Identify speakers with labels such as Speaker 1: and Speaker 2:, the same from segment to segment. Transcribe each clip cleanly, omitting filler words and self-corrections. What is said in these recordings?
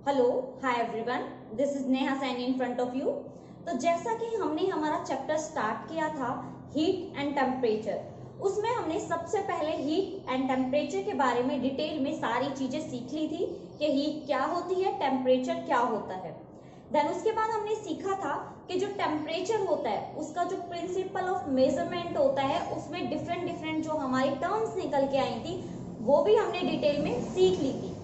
Speaker 1: Hello hi everyone, this is Neha Saini in front of you. तो जैसा कि हमने हमारा चैप्टर स्टार्ट किया था हीट एंड टेम्परेचर, उसमें हमने सबसे पहले हीट एंड टेम्परेचर के बारे में डिटेल में सारी चीजें सीख ली थी कि हीट क्या होती है, टेम्परेचर क्या होता है। देन उसके बाद हमने सीखा था कि जो टेम्परेचर होता है उसका जो प्रिंसिपल ऑफ मेजरमेंट होता है उसमें डिफरेंट डिफरेंट जो हमारी टर्म्स निकल के आई थी वो भी हमने डिटेल में सीख ली थी।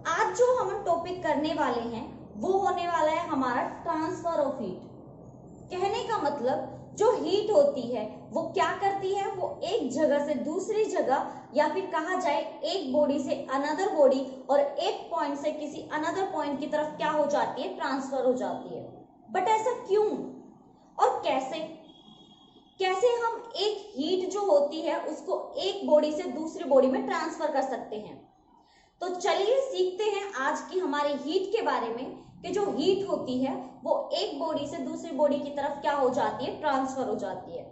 Speaker 1: आज जो हम टॉपिक करने वाले हैं वो होने वाला है हमारा ट्रांसफर ऑफ हीट। कहने का मतलब जो हीट होती है वो क्या करती है, वो एक जगह से दूसरी जगह या फिर कहा जाए एक बॉडी से अनदर बॉडी और एक पॉइंट से किसी अनदर पॉइंट की तरफ क्या हो जाती है, ट्रांसफर हो जाती है। बट ऐसा क्यों और कैसे कैसे हम एक हीट जो होती है उसको एक बॉडी से दूसरी बॉडी में ट्रांसफर कर सकते हैं। तो चलिए सीखते हैं आज की हमारी हीट के बारे में कि जो हीट होती है वो एक बॉडी से दूसरी बॉडी की तरफ क्या हो जाती है, ट्रांसफर हो जाती है।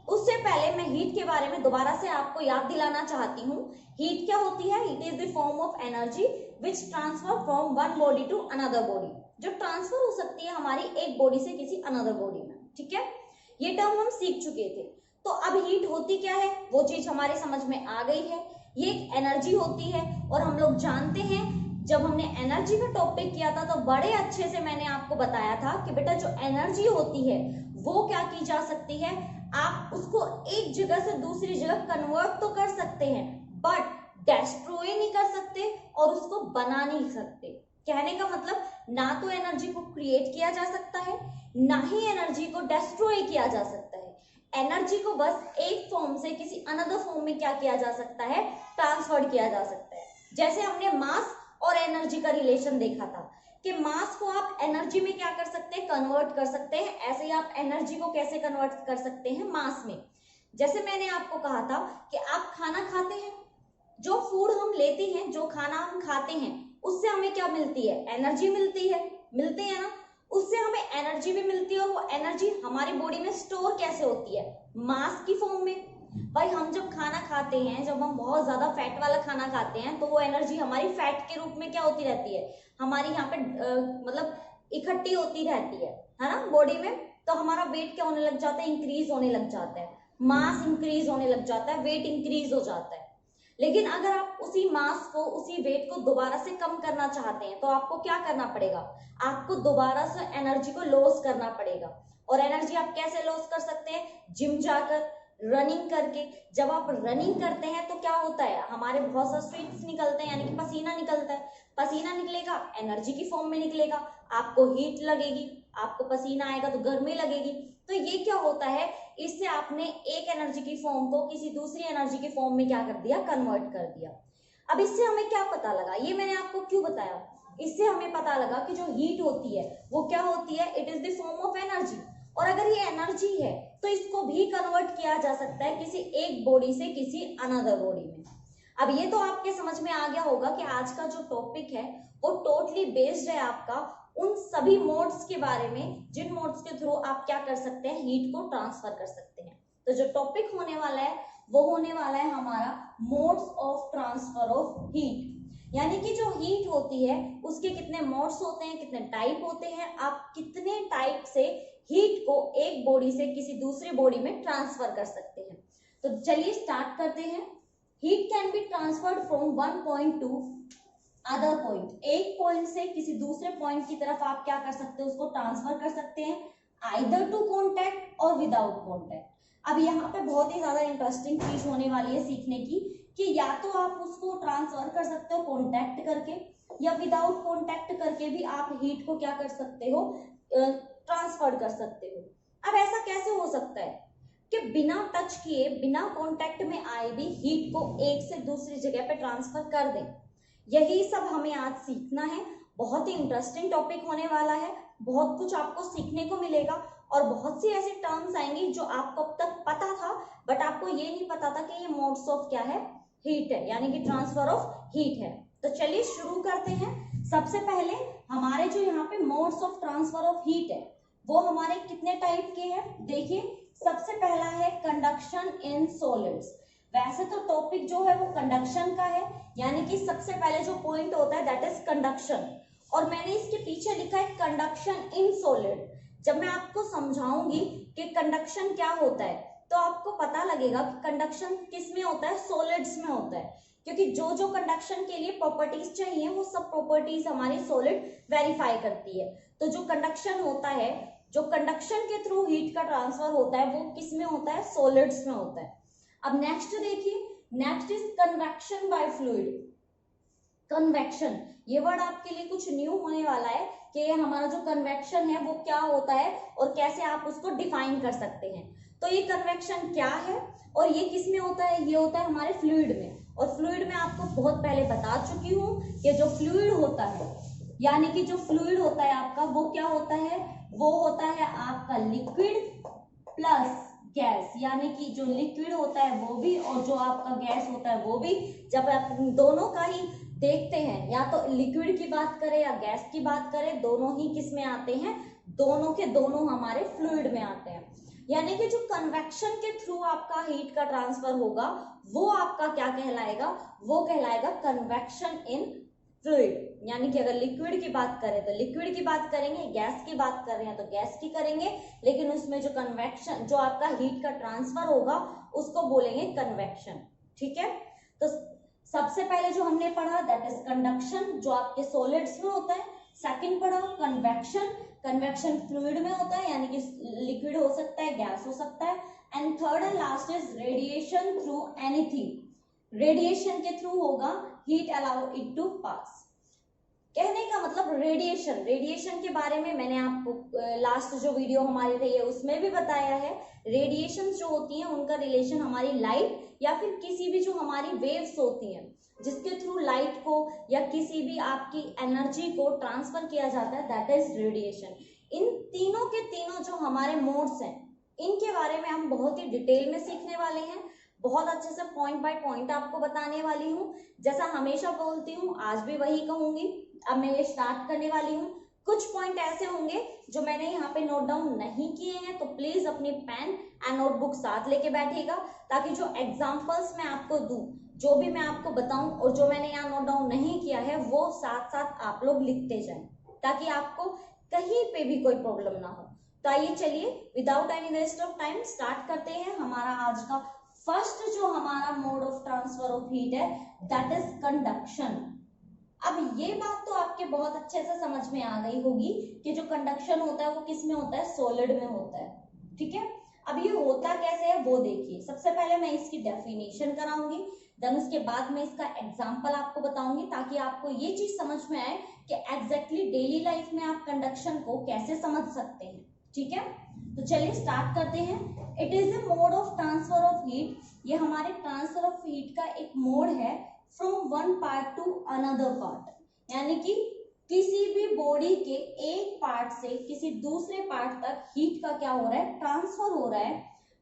Speaker 1: उससे पहले मैं हीट के बारे में दोबारा से आपको याद दिलाना चाहती हूँ। हीट क्या होती है? It is the form of energy which transfer from one body to another body, जो ट्रांसफर हो सकती है हमारी एक बॉडी से किसी अनदर बॉडी में। ठीक है, ये टर्म हम सीख चुके थे। तो अब हीट होती क्या है वो चीज हमारे समझ में आ गई है। ये एक एनर्जी होती है और हम लोग जानते हैं जब हमने एनर्जी का टॉपिक किया था तो बड़े अच्छे से मैंने आपको बताया था कि बेटा जो एनर्जी होती है वो क्या की जा सकती है, आप उसको एक जगह से दूसरी जगह कन्वर्ट तो कर सकते हैं बट डिस्ट्रॉय नहीं कर सकते और उसको बना नहीं सकते। कहने का मतलब ना तो एनर्जी को क्रिएट किया जा सकता है ना ही एनर्जी को डिस्ट्रॉय किया जा सकता है। एनर्जी को बस एक फॉर्म से किसी अनदर फॉर्म में क्या किया जा सकता है, ट्रांसफर किया जा सकता है। जैसे हमने मास और एनर्जी का रिलेशन देखा था कि मास को आप एनर्जी में क्या कर सकते हैं, कन्वर्ट कर सकते हैं। ऐसे ही आप एनर्जी को कैसे कन्वर्ट कर सकते हैं, मास में। जैसे मैंने आपको कहा था कि आप खाना खाते हैं, जो फूड हम लेते हैं, जो खाना हम खाते हैं उससे हमें क्या मिलती है, एनर्जी मिलती है ना। उससे हमें एनर्जी भी मिलती है और वो एनर्जी हमारी बॉडी में स्टोर कैसे होती है, मास की फॉर्म में। भाई हम जब खाना खाते हैं, जब हम बहुत ज्यादा फैट वाला खाना खाते हैं तो वो एनर्जी हमारी फैट के रूप में क्या होती रहती है, हमारी यहाँ पे मतलब इकट्ठी होती रहती है ना बॉडी में। तो हमारा वेट क्या होने लग जाता है, इंक्रीज होने लग जाता है, मास इंक्रीज होने लग जाता है, वेट इंक्रीज हो जाता है। लेकिन अगर आप उसी मास को, उसी वेट को दोबारा से कम करना चाहते हैं तो आपको क्या करना पड़ेगा, आपको दोबारा से एनर्जी को लॉस करना पड़ेगा। और एनर्जी आप कैसे लॉस कर सकते हैं, जिम जाकर, रनिंग करके। जब आप रनिंग करते हैं तो क्या होता है, हमारे बहुत सारे स्वेट्स निकलते हैं, यानी कि पसीना निकलता है। पसीना निकलेगा, एनर्जी की फॉर्म में निकलेगा, आपको हीट लगेगी, आपको पसीना आएगा तो गर्मी लगेगी। तो ये क्या होता है, इससे आपने एक एनर्जी की फॉर्म को किसी दूसरी एनर्जी की फॉर्म में क्या कर दिया, कन्वर्ट कर दिया। अब इससे हमें क्या पता लगा, ये मैंने आपको क्यों बताया, इससे हमें पता लगा कि जो हीट होती है वो क्या होती है, it is the form of energy. और अगर ये एनर्जी है तो इसको भी कन्वर्ट किया जा सकता है किसी एक बॉडी से किसी अनदर बॉडी में। अब ये तो आपके समझ में आ गया होगा कि आज का जो टॉपिक है वो टोटली बेस्ड है आपका उन सभी मोड्स के बारे में जिन मोड्स के थ्रू आप क्या कर सकते हैं, हीट को ट्रांसफर कर सकते हैं। तो जो टॉपिक होने वाला है वो होने वाला है हमारा modes of transfer of heat. यानी कि जो हीट होती है उसके कितने मोड्स होते हैं, कितने टाइप होते हैं, आप कितने टाइप से हीट को एक बॉडी से किसी दूसरे बॉडी में ट्रांसफर कर सकते हैं। तो चलिए स्टार्ट करते हैं। Heat can be transferred from one point two other point. एक पॉइंट से किसी दूसरे पॉइंट की तरफ आप क्या कर सकते हैं, उसको ट्रांसफर कर सकते हैं, आइदर टू कॉन्टैक्ट और विदाउट कॉन्टैक्ट। अब यहाँ पे बहुत ही ज्यादा इंटरेस्टिंग चीज होने वाली है सीखने की कि या तो आप उसको ट्रांसफर कर सकते हो कॉन्टैक्ट करके, या विदाउट कॉन्टैक्ट करके भी आप हीट को क्या कर सकते हो, ट्रांसफर कर सकते हो। अब ऐसा कैसे हो सकता है कि बिना टच किए, बिना कॉन्टैक्ट में आए भी हीट को एक से दूसरी जगह पे ट्रांसफर कर दें। यही सब हमें आज सीखना है। बहुत ही इंटरेस्टिंग टॉपिक होने वाला है, बहुत कुछ आपको सीखने को मिलेगा और बहुत सी ऐसी टर्म्स आएंगी जो आपको अब तक पता था बट आपको ये नहीं पता था कि ये मोड्स ऑफ क्या है, हीट है, यानी कि ट्रांसफर ऑफ हीट है। तो चलिए शुरू करते हैं। सबसे पहले हमारे जो यहाँ पे modes of transfer of heat है वो हमारे कितने टाइप के हैं, देखिए। सबसे पहला है कंडक्शन इन सॉलिड्स। वैसे तो टॉपिक जो है वो कंडक्शन का है, यानी कि सबसे पहले जो पॉइंट होता है दैट इज कंडक्शन। और मैंने इसके पीछे लिखा है कंडक्शन इन सॉलिड। जब मैं आपको समझाऊंगी कि कंडक्शन क्या होता है तो आपको पता लगेगा कि कंडक्शन किस में होता है, सॉलिड्स में होता है, क्योंकि जो जो कंडक्शन के लिए प्रॉपर्टीज चाहिए वो सब प्रॉपर्टीज हमारी सॉलिड वेरीफाई करती है। तो जो कंडक्शन होता है, जो कंडक्शन के थ्रू हीट का ट्रांसफर होता है वो किस में होता है, सॉलिड्स में होता है। अब नेक्स्ट देखिए, next is convection by fluid. Convection, ये वर्ड आपके लिए कुछ न्यू होने वाला है कि हमारा जो कन्वेक्शन है वो क्या होता है और कैसे आप उसको डिफाइन कर सकते हैं। तो ये कन्वेक्शन क्या है और ये किस में होता है, ये होता है हमारे फ्लूइड में। और फ्लूइड में आपको बहुत पहले बता चुकी हूँ कि जो फ्लूइड होता है, यानी कि जो फ्लूइड होता है आपका वो क्या होता है, वो होता है आपका लिक्विड प्लस गैस, यानी कि जो लिक्विड होता है वो भी और जो आपका गैस होता है वो भी। जब आप दोनों का ही देखते हैं, या तो लिक्विड की बात करें या गैस की बात करें, दोनों ही किस में आते हैं, दोनों के दोनों हमारे फ्लूइड में आते हैं। यानी कि जो कन्वेक्शन के थ्रू आपका हीट का ट्रांसफर होगा वो आपका क्या कहलाएगा, वो कहलाएगा कन्वेक्शन इन फ्लूइड। यानी कि अगर लिक्विड की बात करें तो लिक्विड की बात करेंगे, गैस की बात कर रहे हैं तो गैस की करेंगे, लेकिन उसमें जो कन्वेक्शन, जो आपका हीट का ट्रांसफर होगा उसको बोलेंगे कन्वेक्शन। ठीक है, तो सबसे पहले जो हमने पढ़ा दैट इज कंडक्शन, जो आपके सॉलिड्स में होता है। सेकंड पढ़ा कन्वेक्शन, कन्वेक्शन फ्लूइड में होता है, यानी कि लिक्विड हो सकता है, गैस हो सकता है। And third and last is radiation through anything, radiation के थ्रू होगा हीट अलाउ इट टू पास। कहने का मतलब रेडिएशन, रेडिएशन के बारे में मैंने आपको लास्ट जो वीडियो हमारी रही है उसमें भी बताया है। रेडिएशन जो होती हैं उनका रिलेशन हमारी लाइट या फिर किसी भी जो हमारी वेव्स होती हैं जिसके थ्रू लाइट को या किसी भी आपकी एनर्जी को ट्रांसफर किया जाता है, दैट इज रेडिएशन। इन तीनों के तीनों जो हमारे मोड्स हैं इनके बारे में हम बहुत ही डिटेल में सीखने वाले हैं, बहुत अच्छे से पॉइंट बाय पॉइंट आपको बताने वाली हूँ। जैसा हमेशा बोलती हूँ आज भी वही कहूंगी। अब मैं ये स्टार्ट करने वाली हूँ। कुछ पॉइंट ऐसे होंगे जो मैंने यहाँ पे नोट डाउन नहीं किए हैं, तो प्लीज अपनी पेन एंड नोटबुक साथ लेके बैठिएगा, ताकि जो एग्जाम्पल्स मैं आपको दूं, जो भी मैं आपको बताऊं और जो मैंने यहाँ नोट डाउन नहीं किया है वो साथ साथ आप लोग लिखते जाएं, ताकि आपको कहीं पे भी कोई प्रॉब्लम ना हो। तो आइए चलिए without any waste of time start करते हैं। हमारा आज का फर्स्ट जो हमारा mode of transfer of heat है दैट इज कंडक्शन। अब ये बात तो आपके बहुत अच्छे से समझ में आ गई होगी कि जो कंडक्शन होता है वो किस में होता है, सॉलिड में होता है। ठीक है, अब ये होता कैसे है वो देखिए। सबसे पहले मैं इसकी डेफिनेशन कराऊंगी, देन उसके बाद मैं इसका एग्जांपल आपको बताऊंगी, ताकि आपको ये चीज समझ में आए कि एग्जैक्टली डेली लाइफ में आप कंडक्शन को कैसे समझ सकते हैं। ठीक है, तो चलिए स्टार्ट करते हैं। It is a mode of transfer of heat, ये हमारे ट्रांसफर ऑफ हीट का एक मोड है from one part to another part, यानी कि किसी भी बॉडी के एक पार्ट से किसी दूसरे पार्ट तक हीट का क्या हो रहा है, ट्रांसफर हो रहा है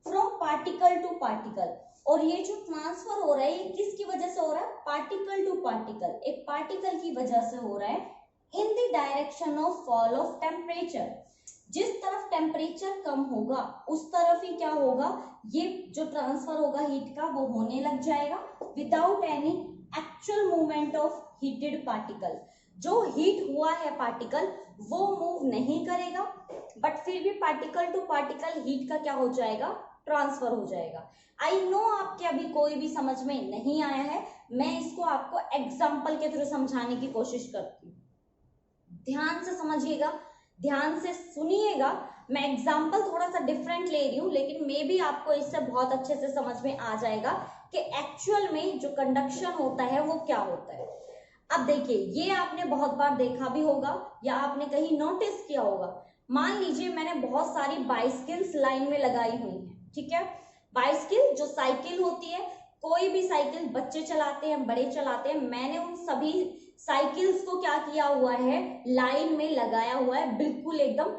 Speaker 1: फ्रॉम पार्टिकल टू पार्टिकल। और ये जो ट्रांसफर हो रहा है ये किसकी वजह से हो रहा है, पार्टिकल टू पार्टिकल, एक पार्टिकल की वजह से हो रहा है in the direction of fall of temperature. जिस तरफ टेम्परेचर कम होगा उस तरफ ही क्या होगा, ये जो ट्रांसफर होगा हीट का वो होने लग जाएगा without any actual movement of heated particle. जो हीट हुआ है पार्टिकल वो मूव नहीं करेगा, बट फिर भी पार्टिकल टू पार्टिकल हीट का क्या हो जाएगा, ट्रांसफर हो जाएगा। आई नो आपके अभी कोई भी समझ में नहीं आया है, मैं इसको आपको एग्जाम्पल के थ्रू समझाने की कोशिश करती हूँ। ध्यान से समझिएगा, ध्यान से सुनिएगा। मैं एग्जाम्पल थोड़ा सा डिफरेंट ले रही हूँ, लेकिन मे भी आपको इससे बहुत अच्छे से समझ में आ जाएगा कि एक्चुअल में जो कंडक्शन होता है वो क्या होता है। अब देखिए, ये आपने बहुत बार देखा भी होगा या आपने कहीं नोटिस किया होगा। मान लीजिए मैंने बहुत सारी बाइसिकल्स लाइन में लगाई हुई हैं। ठीक है, बाइसिकल जो साइकिल होती है, कोई भी साइकिल बच्चे चलाते हैं, बड़े चलाते हैं, मैंने उन सभी साइकिल्स को क्या किया हुआ है, लाइन में लगाया हुआ है, बिल्कुल एकदम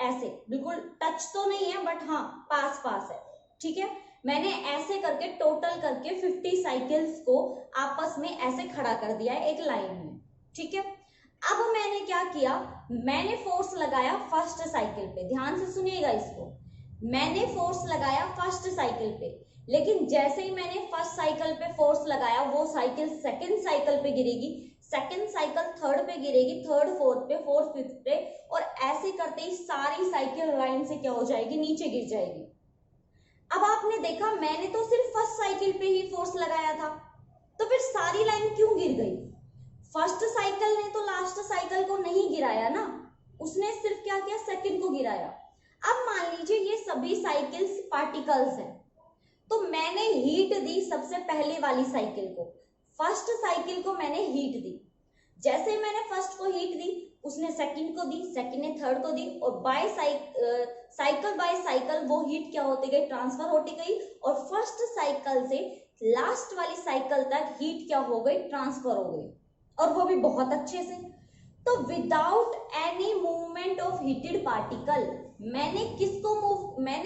Speaker 1: ऐसे, बिल्कुल टच तो नहीं है बट हाँ पास पास है। ठीक है, मैंने ऐसे करके टोटल करके 50 साइकिल्स को आपस में ऐसे खड़ा कर दिया है एक लाइन में। ठीक है, अब मैंने क्या किया, मैंने फोर्स लगाया फर्स्ट साइकिल पे, ध्यान से सुनिएगा इसको। मैंने फोर्स लगाया फर्स्ट साइकिल पे, लेकिन जैसे ही मैंने फर्स्ट साइकिल पे फोर्स लगाया वो साइकिल सेकंड साइकिल पे गिरेगी, सेकंड साइकिल थर्ड पे गिरेगी, थर्ड फोर्थ पे, फोर्थ फिफ्थ पे, और ऐसे करते ही सारी साइकिल लाइन से क्या हो जाएगी, नीचे गिर जाएगी। अब आपने देखा मैंने तो सिर्फ फर्स्ट साइकिल पे ही फोर्स लगाया था, तो फिर सारी लाइन क्यों गिर गई? फर्स्ट साइकिल ने तो लास्ट साइकिल को नहीं गिराया ना, उसने सिर्फ क्या किया, सेकंड को गिराया। अब मान लीजिए ये सभी साइकिल्स पार्टिकल्स हैं, तो मैंने हीट दी सबसे पहले वाली साइकिल को, फर्स्ट साइकिल को मैंने हीट दी। जैसे मैंने फर्स्ट को हीट दी, उसने सेकंड को दी, सेकंड ने थर्ड को दी, और बाय साइकिल बाय साइकिल वो हीट क्या होती गई, ट्रांसफर होती गई, और फर्स्ट साइकिल से लास्ट वाली साइकिल तक हीट क्या हो गई, ट्रांसफर हो गई, और वो भी बहुत अच्छे से। तो without any movement of heated particle, मैंने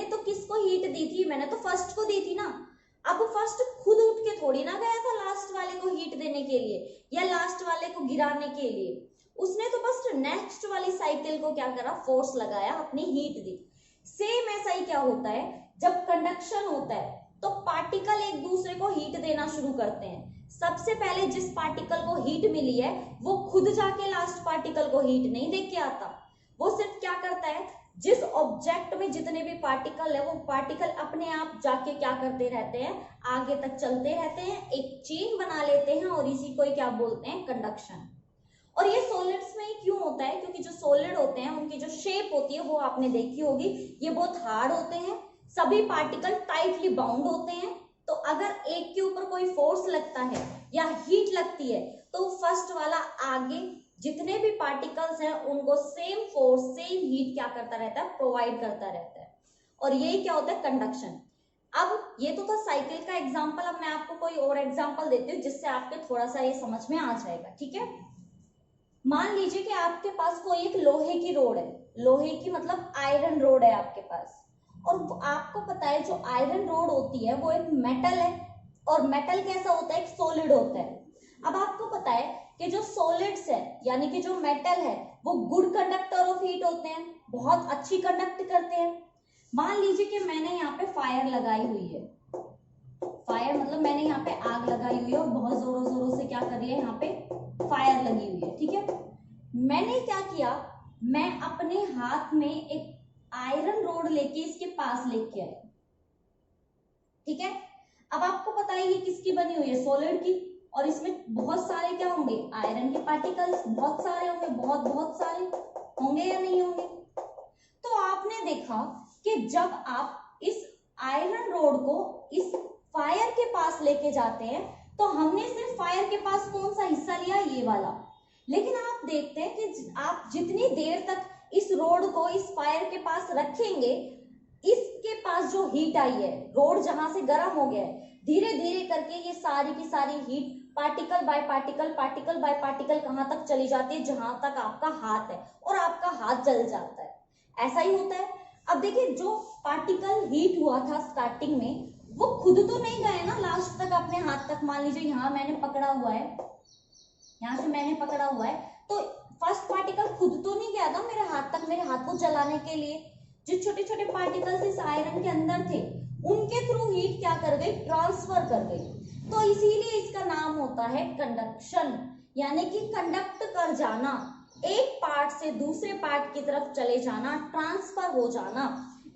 Speaker 1: तो किसको हीट दी थी, मैंने तो फर्स्ट को दी थी ना। अब फर्स्ट खुद उठ के थोड़ी ना गया था लास्ट वाले को हीट देने के लिए या लास्ट वाले को गिराने के लिए, उसने तो बस नेक्स्ट वाली साइकिल को क्या करा, फोर्स लगाया, अपनी हीट दी। सेम ऐसा ही क्या होता है, जब कंडक्शन होता है तो पार्टिकल एक दूसरे को हीट देना शुरू करते हैं। सबसे पहले जिस पार्टिकल को हीट मिली है वो खुद जाके लास्ट पार्टिकल को हीट नहीं दे के आता, वो सिर्फ क्या करता है, जिस ऑब्जेक्ट में जितने भी पार्टिकल है वो पार्टिकल अपने आप जाके क्या करते रहते हैं, आगे तक चलते रहते हैं, एक चेन बना लेते हैं, और इसी को ही क्या बोलते हैं, कंडक्शन। और ये सॉलिड्स में ही क्यों होता है, क्योंकि जो सॉलिड होते हैं उनकी जो शेप होती है वो आपने देखी होगी, ये बहुत हार्ड होते हैं, सभी पार्टिकल टाइटली बाउंड होते हैं। तो अगर एक के ऊपर कोई फोर्स लगता है या हीट लगती है तो फर्स्ट वाला आगे जितने भी पार्टिकल्स हैं उनको सेम फोर्स, सेम हीट क्या करता रहता है, प्रोवाइड करता रहता है, और यही क्या होता है, कंडक्शन। अब ये तो था साइकिल का एग्जांपल, अब मैं आपको कोई और एग्जांपल देती हूँ जिससे आपके थोड़ा सा ये समझ में आ जाएगा, ठीक है। मान लीजिए कि आपके पास कोई एक लोहे की रोड है, लोहे की मतलब आयरन रोड है आपके पास, और आपको पता है जो आयरन रोड होती है वो एक मेटल है, और मेटल कैसा होता है, एक सॉलिड होता है। अब आपको पता है कि जो सॉलिड्स है यानी कि जो मेटल है वो गुड कंडक्टर ऑफ हीट होते हैं, बहुत अच्छी कंडक्ट करते हैं। मान लीजिए कि मैंने यहाँ पे फायर लगाई हुई है, फायर मतलब मैंने यहाँ पे आग लगाई हुई है और बहुत जोरों जोरों से क्या कर रही है, यहाँ पे फायर लगी हुई है, ठीक है। मैंने क्या किया, मैं अपने हाथ में एक आयरन रोड लेके इसके पास लेके आई, ठीक है। अब आपको पता है ये किसकी बनी हुई है, सॉलिड की, और इसमें बहुत सारे क्या होंगे, आयरन के पार्टिकल्स बहुत सारे होंगे, बहुत सारे होंगे या नहीं होंगे। तो आपने देखा कि जब आप इस आयरन रोड को इस फायर के पास लेके जाते हैं तो हमने सिर्फ फायर के पास कौन सा हिस्सा लिया, ये वाला, लेकिन आप देखते हैं कि आप जितनी देर तक इस रोड को इस फायर के पास रखेंगे, इसके पास जो हीट आई है, रोड जहां से गर्म हो गया है, धीरे धीरे करके ये सारी की सारी heat particle by particle, particle by particle कहां तक चली जाती है, जहां तक आपका हाथ है, और आपका हाथ जल जाता है। ऐसा ही होता है। अब देखिए जो पार्टिकल हीट हुआ था स्टार्टिंग में वो खुद तो नहीं गए ना लास्ट तक अपने हाथ तक। मान लीजिए यहाँ मैंने पकड़ा हुआ है, यहाँ से मैंने पकड़ा हुआ है, तो फर्स्ट पार्टिकल खुद तो नहीं गया था मेरे हाथ तक, मेरे हाथ को जलाने के लिए। जो छोटे छोटे पार्टिकल्स इस आयरन के अंदर थे उनके थ्रू हीट क्या कर गई, ट्रांसफर कर गई। तो इसीलिए इसका नाम होता है कंडक्शन, यानी कि कंडक्ट कर जाना, एक पार्ट से दूसरे पार्ट की तरफ चले जाना, ट्रांसफर हो जाना।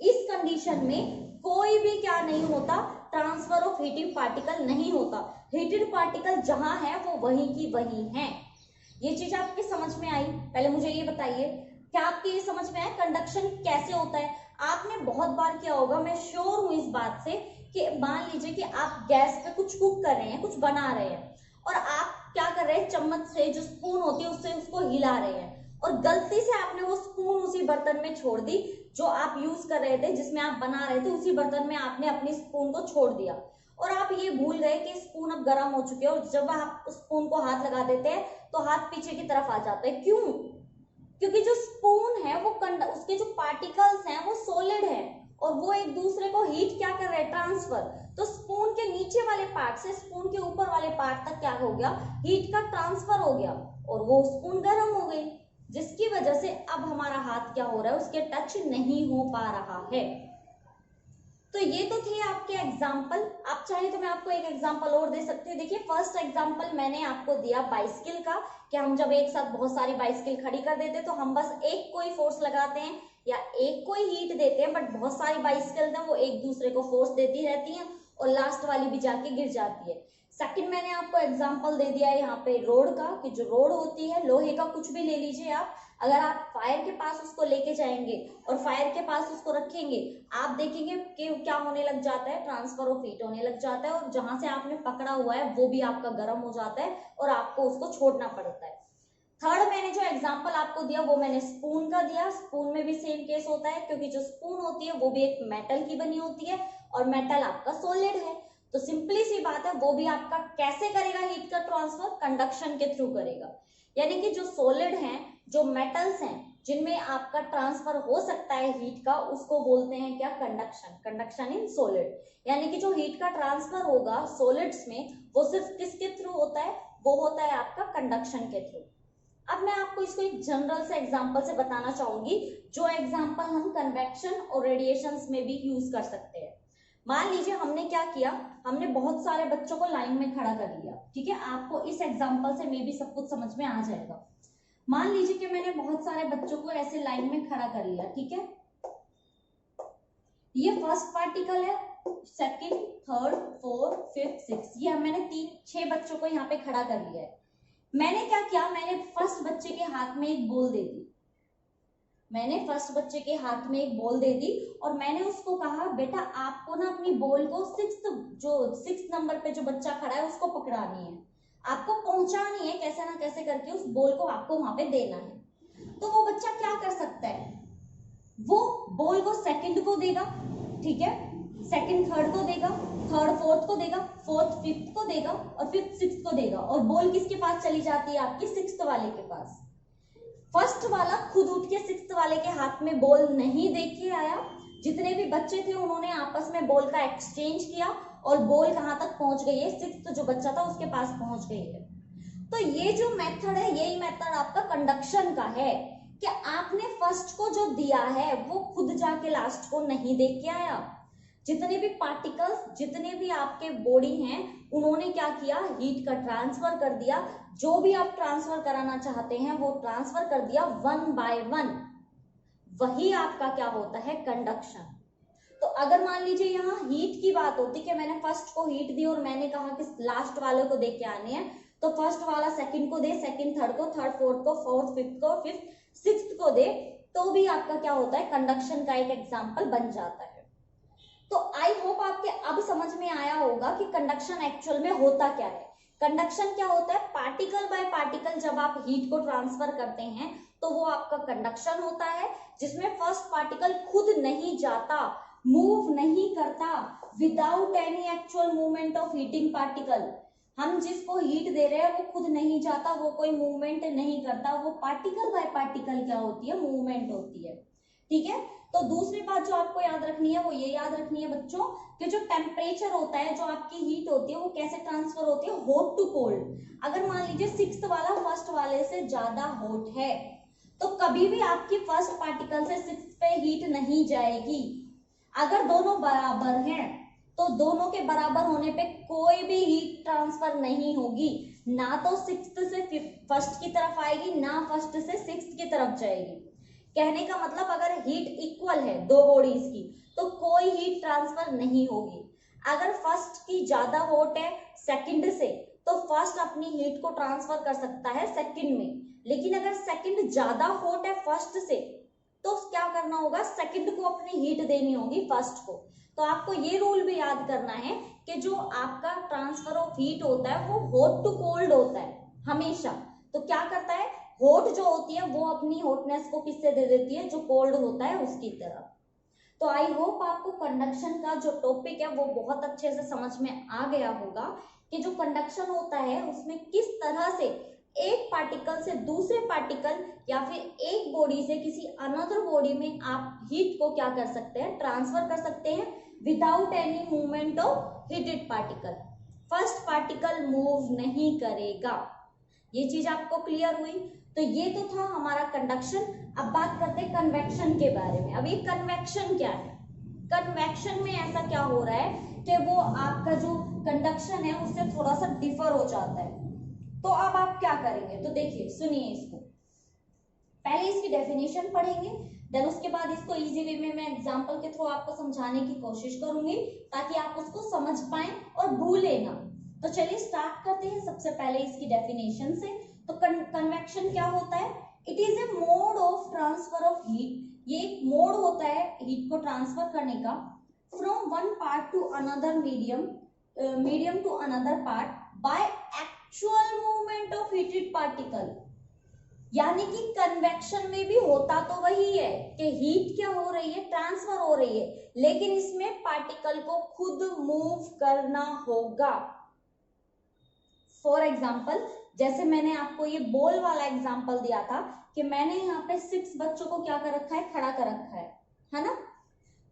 Speaker 1: इस कंडीशन में कोई भी क्या नहीं होता, ट्रांसफर ऑफ हीटेड पार्टिकल नहीं होता। हीटेड पार्टिकल जहां है वो वहीं की वहीं है। ये चीज आपके समझ में आई? पहले मुझे ये बताइए, क्या आपके ये समझ में आया कंडक्शन कैसे होता है? आपने बहुत बार किया होगा, मैं श्योर हूं इस बात से, कि मान लीजिए कि आप गैस पे कुछ कुक कर रहे हैं, कुछ बना रहे हैं, और आप क्या कर रहे हैं, चम्मच से जो स्पून होती है उससे उसको हिला रहे हैं, और गलती से आपने वो स्पून उसी बर्तन में छोड़ दी जो आप यूज कर रहे थे, जिसमें आप बना रहे थे, उसी बर्तन में आपने अपनी स्पून को छोड़ दिया, और आप ये भूल गए कि स्पून अब गर्म हो चुकी है, और जब आप स्पून को हाथ लगा देते हैं तो हाथ पीछे की तरफ आ जाता है। क्यों? क्योंकि जो स्पून है वो उसके जो पार्टिकल्स हैं वो सॉलिड है, और वो एक दूसरे को हीट क्या कर रहे हैं, ट्रांसफर। तो स्पून के नीचे वाले पार्ट से स्पून के ऊपर वाले पार्ट तक क्या हो गया, हीट का ट्रांसफर हो गया, और वो स्पून गर्म हो गई, जिसकी वजह से अब हमारा हाथ क्या हो रहा है, उसके टच नहीं हो पा रहा है। तो ये तो थे आपके एग्जाम्पल। आप चाहे तो मैं आपको एक एग्जाम्पल और दे सकती हूँ। देखिए फर्स्ट एग्जाम्पल मैंने आपको दिया बाइसिकल का, कि हम जब एक साथ बहुत सारी बाइसिकल खड़ी कर देते तो हम बस एक कोई फोर्स लगाते हैं या एक कोई हीट देते हैं, बट बहुत सारी बाइसिकल ना वो एक दूसरे को फोर्स देती रहती हैं और लास्ट वाली भी जाके गिर जाती है। सेकंड मैंने आपको एग्जांपल दे दिया है यहाँ पे रोड का, कि जो रोड होती है लोहे का कुछ भी ले लीजिए आप, अगर आप फायर के पास उसको लेके जाएंगे और फायर के पास उसको रखेंगे, आप देखेंगे कि क्या होने लग जाता है, ट्रांसफर ऑफ हीट होने लग जाता है, और जहां से आपने पकड़ा हुआ है वो भी आपका गर्म हो जाता है और आपको उसको छोड़ना पड़ता है। थर्ड मैंने जो एग्जांपल आपको दिया वो मैंने स्पून का दिया। स्पून में भी सेम केस होता है, क्योंकि जो स्पून होती है वो भी एक मेटल की बनी होती है और मेटल आपका सॉलिड है। तो सिंपली सी बात है, वो भी आपका कैसे करेगा हीट का ट्रांसफर, कंडक्शन के थ्रू करेगा। यानी कि जो सॉलिड हैं, जो मेटल्स हैं जिनमें आपका ट्रांसफर हो सकता है हीट का, उसको बोलते हैं क्या, कंडक्शन। कंडक्शन इन सॉलिड, यानी कि जो हीट का ट्रांसफर होगा सॉलिड्स में वो सिर्फ किसके थ्रू होता है, वो होता है आपका कंडक्शन के थ्रू। अब मैं आपको इसको एक जनरल से एग्जांपल से बताना चाहूंगी, जो एग्जांपल हम कन्वेक्शन और रेडिएशंस में भी यूज कर सकते हैं। मान लीजिए हमने क्या किया, हमने बहुत सारे बच्चों को लाइन में खड़ा कर लिया, ठीक है। आपको इस एग्जांपल से मे बी सब कुछ समझ में आ जाएगा। मान लीजिए कि मैंने बहुत सारे बच्चों को ऐसे लाइन में खड़ा कर लिया, ठीक है। ये फर्स्ट पार्टिकल है, second, third, fourth, fifth, six, ये मैंने 6 बच्चों को यहाँ पे खड़ा कर लिया है। मैंने क्या किया, मैंने फर्स्ट बच्चे के हाथ में एक बॉल दे दी, और मैंने उसको कहा बेटा आपको ना अपनी बॉल को सिक्स नंबर पे जो बच्चा खड़ा है उसको पकड़ानी है, आपको पहुंचानी है, कैसे ना कैसे करके उस बॉल को आपको वहां पे देना है। तो वो बच्चा क्या कर सकता है, वो बॉल को सेकंड को देगा, ठीक है, सेकंड थर्ड को देगा, थर्ड फोर्थ को देगा, फोर्थ फिफ्थ को देगा और फिफ्थ सिक्स्थ को देगा, और बॉल किसके पास चली जाती है, आपकी सिक्स्थ वाले के पास। फर्स्ट वाला खुद उठ के सिक्स्थ वाले के हाथ में बॉल नहीं दे के आया, जितने भी बच्चे थे उन्होंने आपस में बॉल का एक्सचेंज किया और बॉल कहां तक पहुंच गई है, सिक्स्थ जो बच्चा था उसके पास पहुंच गई है। तो ये जो मेथड है, यही मेथड आपका कंडक्शन का है, कि आपने फर्स्ट को जो दिया है वो खुद जाके लास्ट को नहीं दे के आया। जितने भी पार्टिकल्स, जितने भी आपके बॉडी हैं, उन्होंने क्या किया, हीट का ट्रांसफर कर दिया। जो भी आप ट्रांसफर कराना चाहते हैं वो ट्रांसफर कर दिया 1 बाय 1। वही आपका क्या होता है, कंडक्शन। तो अगर मान लीजिए यहाँ हीट की बात होती कि मैंने फर्स्ट को हीट दी और मैंने कहा कि लास्ट वाले को दे के आने हैं, तो फर्स्ट वाला सेकंड को दे, सेकंड थर्ड को, थर्ड फोर्थ को, फोर्थ फिफ्थ को, फिफ्थ सिक्स्थ को दे, तो भी आपका क्या होता है, कंडक्शन का एक एग्जाम्पल बन जाता है। तो आई होप आपके अब समझ में आया होगा कि कंडक्शन एक्चुअल में होता क्या है। कंडक्शन क्या होता है, पार्टिकल बाय पार्टिकल जब आप हीट को ट्रांसफर करते हैं तो वो आपका कंडक्शन होता है, जिसमें फर्स्ट पार्टिकल खुद नहीं जाता, मूव नहीं करता, without any actual movement of heating particle. हम जिसको हीट दे रहे हैं वो खुद नहीं जाता, वो कोई मूवमेंट नहीं करता, वो पार्टिकल बाय पार्टिकल क्या होती है, मूवमेंट होती है, ठीक है। तो दूसरी बात जो आपको याद रखनी है वो ये याद रखनी है बच्चों, कि जो टेम्परेचर होता है, जो आपकी हीट होती है, वो कैसे ट्रांसफर होती है, हॉट टू कोल्ड। अगर मान लीजिए सिक्स्थ वाला फर्स्ट वाले से ज्यादा हॉट है, तो कभी भी आपकी फर्स्ट पार्टिकल से सिक्स्थ पे हीट नहीं जाएगी। अगर दोनों बराबर हैं तो दोनों के बराबर होने पे कोई भी हीट ट्रांसफर नहीं होगी, ना तो सिक्स्थ से फर्स्ट की तरफ आएगी, ना फर्स्ट से सिक्स्थ की तरफ जाएगी। कहने का मतलब अगर हीट इक्वल है दो बॉडीज की तो कोई हीट ट्रांसफर नहीं होगी। अगर फर्स्ट की ज्यादा हॉट है सेकंड से, तो फर्स्ट अपनी हीट को ट्रांसफर कर सकता है सेकंड में, लेकिन अगर सेकंड ज्यादा हॉट है फर्स्ट से, तो क्या करना होगा, सेकंड को अपनी हीट देनी होगी फर्स्ट को। तो आपको ये रूल भी याद करना है कि जो आपका ट्रांसफर ऑफ हीट होता है वो हॉट टू कोल्ड होता है हमेशा। तो क्या करता है, हॉट जो होती है वो अपनी हॉटनेस को किससे दे देती है, जो कोल्ड होता है उसकी तरफ। तो आई होप आपको कंडक्शन का जो टॉपिक है वो बहुत अच्छे से समझ में आ गया होगा, कि जो कंडक्शन होता है उसमें किस तरह से एक पार्टिकल से दूसरे पार्टिकल या फिर एक बॉडी से किसी अनदर बॉडी में आप हीट को क्या कर सकते हैं, ट्रांसफर कर सकते हैं without any movement of heated particle. First particle move नहीं करेगा। ये चीज आपको क्लियर हुई। तो ये तो था हमारा कंडक्शन। अब बात करते हैं कन्वेक्शन के बारे में। अब ये कन्वेक्शन क्या है, कन्वेक्शन में ऐसा क्या हो रहा है कि वो आपका जो कंडक्शन है उससे थोड़ा सा डिफर हो जाता है। तो अब आप क्या करेंगे, तो देखिए सुनिए इसको, पहले इसकी डेफिनेशन पढ़ेंगे, देन उसके बाद इसको इजी वे में मैं एग्जांपल के थ्रू आपको समझाने की कोशिश करूंगी ताकि आप उसको समझ पाएं और भूलें ना। तो चलिए स्टार्ट करते हैं सबसे पहले इसकी डेफिनेशन से। तो कन्वेक्शन क्या होता है, it is a mode of transfer of heat, ये एक मोड होता है हीट को ट्रांसफर करने का, from one part to another medium to another part by actual movement of heated particle. यानी कि कन्वेक्शन में भी होता तो वही है कि हीट क्या हो रही है, ट्रांसफर हो रही है, लेकिन इसमें पार्टिकल को खुद मूव करना होगा। फॉर एग्जाम्पल, जैसे मैंने आपको ये बॉल वाला एग्जाम्पल दिया था कि मैंने यहाँ पे 6 बच्चों को क्या कर रखा है, खड़ा कर रखा है ना।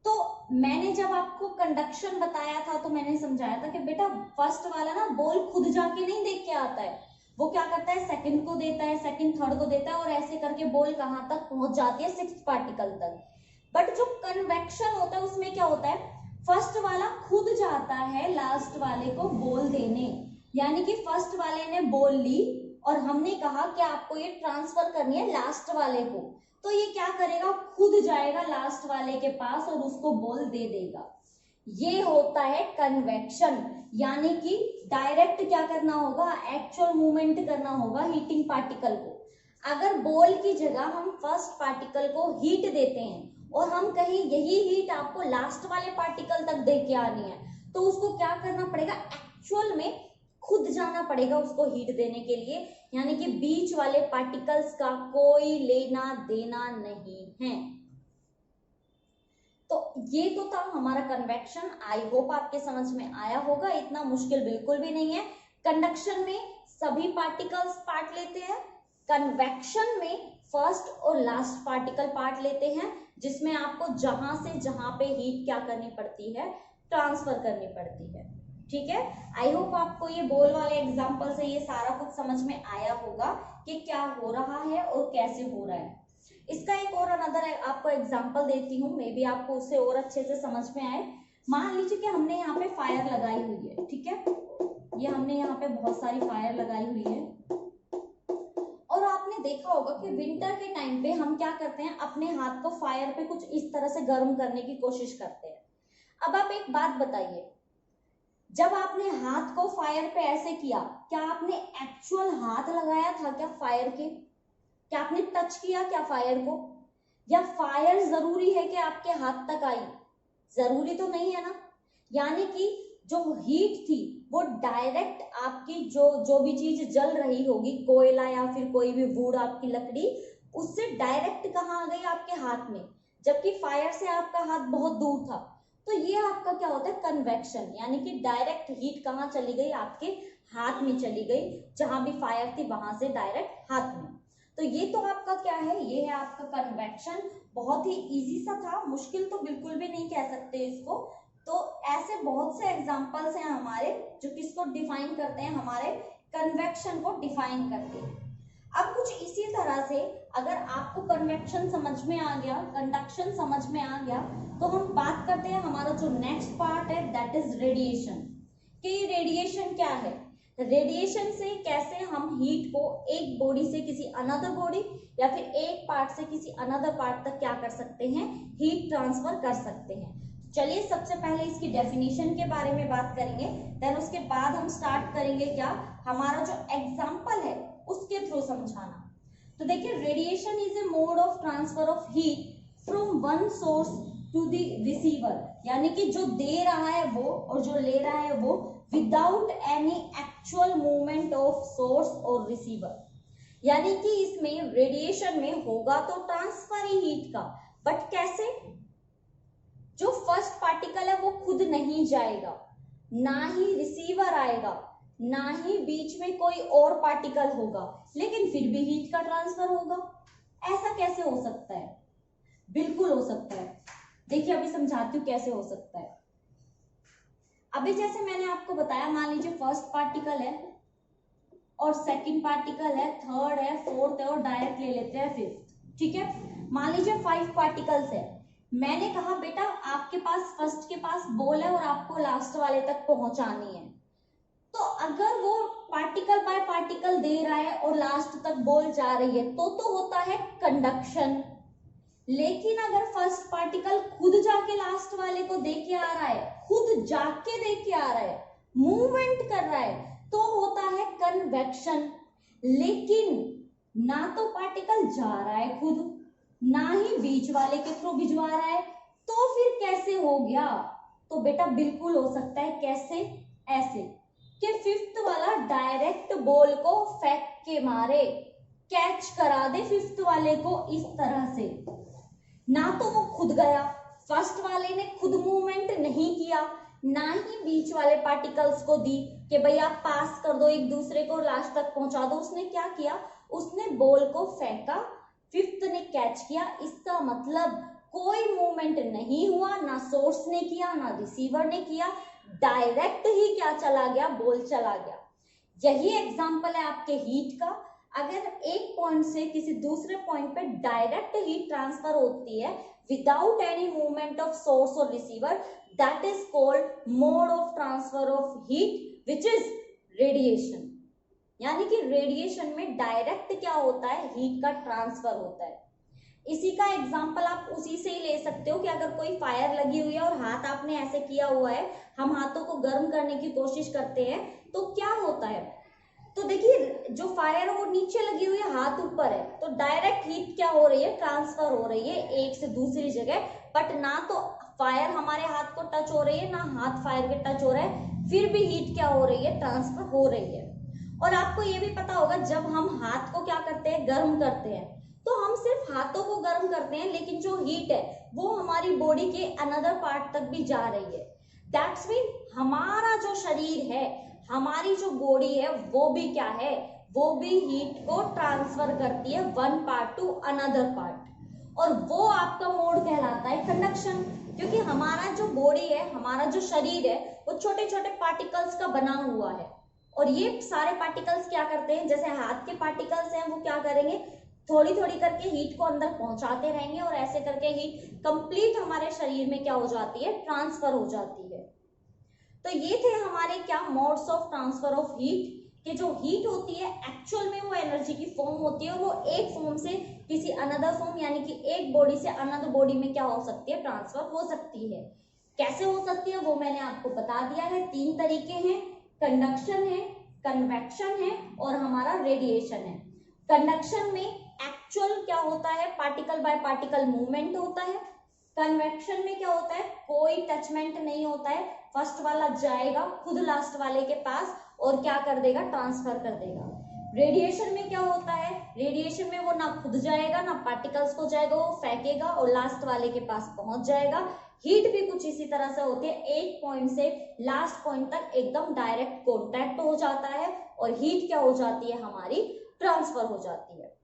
Speaker 1: तो मैंने जब आपको कंडक्शन बताया था तो मैंने समझाया था कि बेटा फर्स्ट वाला ना बॉल खुद जाके नहीं देख के आता है, वो क्या करता है सेकंड को देता है, सेकंड थर्ड को देता है, और ऐसे करके बॉल कहां तक पहुंच जाती है, 6th पार्टिकल तक। बट जो कन्वेक्शन होता है उसमें क्या होता है, फर्स्ट वाला खुद जाता है लास्ट वाले को बॉल देने, यानी कि फर्स्ट वाले ने बॉल ली और हमने कहा कि आपको ये ट्रांसफर करनी है लास्ट वाले को, तो ये क्या करेगा, खुद जाएगा लास्ट वाले के पास और उसको बॉल दे देगा। ये होता है कन्वेक्शन, यानी कि डायरेक्ट क्या करना होगा, एक्चुअल मूवमेंट करना होगा हीटिंग पार्टिकल को। अगर बॉल की जगह हम फर्स्ट पार्टिकल को हीट देते हैं और हम कहीं यही हीट आपको लास्ट वाले पार्टिकल तक दे के आनी है, तो उसको क्या करना पड़ेगा, एक्चुअल में खुद जाना पड़ेगा उसको हीट देने के लिए, यानी कि बीच वाले पार्टिकल्स का कोई लेना देना नहीं है। तो ये तो था हमारा कन्वेक्शन, आई होप आपके समझ में आया होगा, इतना मुश्किल बिल्कुल भी नहीं है। कंडक्शन में सभी पार्टिकल्स पार्ट लेते हैं, कन्वेक्शन में फर्स्ट और लास्ट पार्टिकल पार्ट लेते हैं, जिसमें आपको जहां से जहां पे हीट क्या करनी पड़ती है, ट्रांसफर करनी पड़ती है। ठीक है, आई होप आपको ये बॉल वाले एग्जांपल से ये सारा कुछ समझ में आया होगा कि क्या हो रहा है और कैसे हो रहा है। इसका एक और अनदर आपको एग्जांपल देती हूँ, मे बी आपको उससे और अच्छे से समझ में आए। मान लीजिए कि हमने यहाँ पे फायर लगाई हुई है, ठीक है, ये हमने यहाँ पे बहुत सारी फायर लगाई हुई है, और आपने देखा होगा कि विंटर के टाइम पे हम क्या करते हैं, अपने हाथ को फायर पे कुछ इस तरह से गर्म करने की कोशिश करते हैं। अब आप एक बात बताइए, जब आपने हाथ को फायर पे ऐसे किया, क्या आपने एक्चुअल हाथ लगाया था क्या फायर के, क्या आपने टच किया क्या फायर को, या फायर जरूरी है कि आपके हाथ तक आई, जरूरी तो नहीं है ना। यानी कि जो हीट थी वो डायरेक्ट आपकी जो भी चीज जल रही होगी, कोयला या फिर कोई भी वुड आपकी लकड़ी, उससे डायरेक्ट कहाँ आ गई, आपके हाथ में, जबकि फायर से आपका हाथ बहुत दूर था। तो ये आपका क्या होता है, कन्वेक्शन, यानी कि डायरेक्ट हीट कहाँ चली गई, आपके हाथ में चली गई, जहां भी फायर थी वहां से डायरेक्ट हाथ में। तो ये तो आपका क्या है, ये है आपका कन्वेक्शन। बहुत ही इजी सा था, मुश्किल तो बिल्कुल भी नहीं कह सकते इसको। तो ऐसे बहुत से एग्जांपल्स हैं हमारे जो किसको डिफाइन करते हैं, हमारे कन्वेक्शन को डिफाइन करते हैं। अब कुछ इसी तरह से अगर आपको कन्वेक्शन समझ में आ गया, कंडक्शन समझ में आ गया, तो हम बात करते हैं हमारा जो नेक्स्ट पार्ट है, दैट इज रेडिएशन। कि रेडिएशन क्या है, रेडिएशन से कैसे हम हीट को एक बॉडी से किसी अनदर बॉडी या फिर एक पार्ट से किसी अनदर पार्ट तक क्या कर सकते हैं, हीट ट्रांसफर कर सकते हैं। चलिए सबसे पहले इसकी डेफिनेशन के बारे में बात करेंगे, देन उसके बाद हम स्टार्ट करेंगे क्या, हमारा जो एग्जाम्पल है उसके थ्रू समझाना। तो देखिए, radiation is a mode of transfer of heat from one source to the receiver, यानी कि जो दे रहा है वो और जो ले रहा है वो, without any actual movement of source और रिसीवर। यानी कि इसमें रेडिएशन में होगा तो ट्रांसफर ही हीट का, बट कैसे, जो फर्स्ट पार्टिकल है वो खुद नहीं जाएगा, ना ही रिसीवर आएगा, ना ही बीच में कोई और पार्टिकल होगा, लेकिन फिर भी हीट का ट्रांसफर होगा। ऐसा कैसे हो सकता है, बिल्कुल हो सकता है। देखिए अभी समझाती हूँ कैसे हो सकता है। अभी जैसे मैंने आपको बताया, मान लीजिए फर्स्ट पार्टिकल है और सेकंड पार्टिकल है, थर्ड है, फोर्थ है और डायरेक्ट ले लेते हैं फिफ्थ, ठीक है। मान लीजिए 5 पार्टिकल्स है, मैंने कहा बेटा आपके पास फर्स्ट के पास बॉल है और आपको लास्ट वाले तक पहुंचानी है, तो अगर वो पार्टिकल बाय पार्टिकल दे रहा है और लास्ट तक बॉल जा रही है तो होता है कंडक्शन। लेकिन अगर फर्स्ट पार्टिकल खुद जाके लास्ट वाले को दे के आ रहा है, खुद जाके दे के आ रहा है, मूवमेंट कर रहा है, तो होता है कन्वेक्शन। लेकिन ना तो पार्टिकल जा रहा है खुद, ना ही बीच वाले के थ्रू भिजवा रहा है, तो फिर कैसे हो गया? तो बेटा बिल्कुल हो सकता है। कैसे? ऐसे कि फिफ्थ वाला डायरेक्ट बॉल को फेंक के मारे, कैच करा दे फिफ्थ वाले को इस तरह से। ना तो वो खुद गया, फर्स्ट वाले ने खुद मूवमेंट नहीं किया, ना ही बीच वाले पार्टिकल्स को दी कि भाई आप पास कर दो एक दूसरे को, लास्ट तक पहुंचा दो। उसने क्या किया? उसने बॉल को फेंका, फिफ्थ ने कैच किया। इसका मतलब कोई मूवमेंट नहीं हुआ, ना सोर्स ने किया ना रिसीवर ने किया, डायरेक्ट ही क्या चला गया? बॉल चला गया। यही एग्जांपल है आपके हीट का। अगर एक पॉइंट से किसी दूसरे पॉइंट पे डायरेक्ट हीट ट्रांसफर होती है without any movement of source और receiver, that is called mode of transfer of heat which is radiation. यानी कि रेडिएशन में डायरेक्ट क्या होता है? हीट का ट्रांसफर होता है। इसी का एग्जांपल आप उसी से ही ले सकते हो कि अगर कोई फायर लगी हुई है और हाथ आपने ऐसे किया हुआ है, हम हाथों को गर्म करने की कोशिश करते हैं, तो क्या होता है? तो देखिए जो फायर है वो नीचे लगी हुई है, हाथ ऊपर है, तो डायरेक्ट हीट क्या हो रही है? ट्रांसफर हो रही है एक से दूसरी जगह। बट ना तो फायर हमारे हाथ को टच हो रही है, ना हाथ फायर के टच हो रहा है, फिर भी हीट क्या हो रही है? ट्रांसफर हो रही है। और आपको ये भी पता होगा जब हम हाथ को क्या करते हैं? गर्म करते हैं, तो हम सिर्फ हाथों को गर्म करते हैं, लेकिन जो हीट है वो हमारी बॉडी के अनदर पार्ट तक भी जा रही है। दैट्स मीन हमारा जो शरीर है, हमारी जो बॉडी है, वो भी क्या है? वो भी हीट को ट्रांसफर करती है one part to another part, और वो आपका मोड कहलाता है कंडक्शन। क्योंकि हमारा जो बॉडी है, हमारा जो शरीर है, वो छोटे छोटे पार्टिकल्स का बना हुआ है, और ये सारे पार्टिकल्स क्या करते हैं? जैसे हाथ के पार्टिकल्स हैं, वो क्या करेंगे? थोड़ी थोड़ी करके हीट को अंदर पहुंचाते रहेंगे, और ऐसे करके हीट कंप्लीट हमारे शरीर में क्या हो जाती है? ट्रांसफर हो जाती है। तो ये थे हमारे क्या? Modes of transfer of heat. कि जो हीट होती है एक्चुअल में वो एनर्जी की फॉर्म होती है, वो एक फॉर्म से किसी अनदर फॉर्म, यानी कि एक बॉडी से अनदर बॉडी में क्या हो सकती है? ट्रांसफर हो सकती है। कैसे हो सकती है वो मैंने आपको बता दिया है। 3 तरीके हैं, कंडक्शन है, कन्वेक्शन है, और हमारा रेडिएशन है। कंडक्शन में एक्चुअल क्या होता है? पार्टिकल बाय पार्टिकल मूवमेंट होता है। कन्वेक्शन में क्या होता है? कोई टचमेंट नहीं होता है, फर्स्ट वाला जाएगा खुद लास्ट वाले के पास और क्या कर देगा? ट्रांसफर कर देगा। रेडिएशन में क्या होता है? रेडिएशन में वो ना खुद जाएगा ना पार्टिकल्स को जाएगा, वो फेंकेगा और लास्ट वाले के पास पहुंच जाएगा। हीट भी कुछ इसी तरह से होती है, एक पॉइंट से लास्ट पॉइंट तक एकदम डायरेक्ट कॉन्टैक्ट हो जाता है, और हीट क्या हो जाती है? हमारी ट्रांसफर हो जाती है।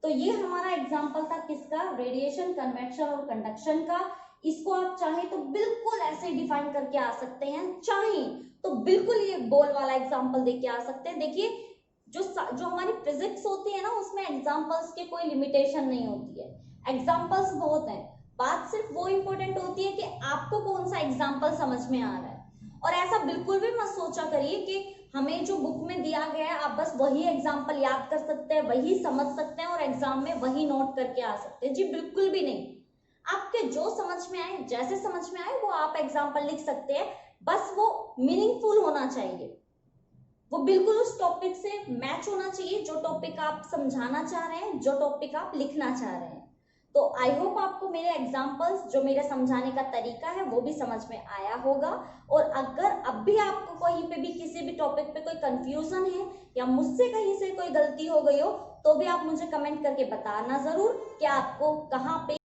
Speaker 1: तो ये हमारा एग्जाम्पल था किसका? रेडिएशन, कन्वेक्शन और कंडक्शन का। इसको आप चाहे तो बिल्कुल ऐसे डिफाइन करके आ सकते हैं, चाहे तो बिल्कुल ये बॉल वाला एग्जाम्पल देके आ सकते हैं। देखिए जो हमारी फिजिक्स होती है ना, उसमें एग्जाम्पल्स के कोई लिमिटेशन नहीं होती है, एग्जाम्पल्स बहुत हैं। बात सिर्फ वो इंपॉर्टेंट होती है कि आपको कौन सा एग्जाम्पल समझ में आ रहा है। और ऐसा बिल्कुल भी मत सोचा करिए कि हमें जो बुक में दिया गया है आप बस वही एग्जाम्पल याद कर सकते हैं, वही समझ सकते हैं और एग्जाम में वही नोट करके आ सकते हैं। जी बिल्कुल भी नहीं। आपके जो समझ में आए, जैसे समझ में आए, वो आप एग्जाम्पल लिख सकते हैं, बस वो मीनिंगफुल होना चाहिए, वो बिल्कुल उस टॉपिक से मैच होना चाहिए, जो टॉपिक आप समझाना चाह रहे हैं, जो टॉपिक आप लिखना चाह रहे हैं। तो आई होप आपको मेरे एग्जाम्पल्स, जो मेरे समझाने का तरीका है, वो भी समझ में आया होगा। और अगर अब भी आपको कहीं पे भी किसी भी टॉपिक पे कोई कंफ्यूजन है या मुझसे कहीं से कोई गलती हो गई हो, तो भी आप मुझे कमेंट करके बताना जरूर कि आपको कहाँ पे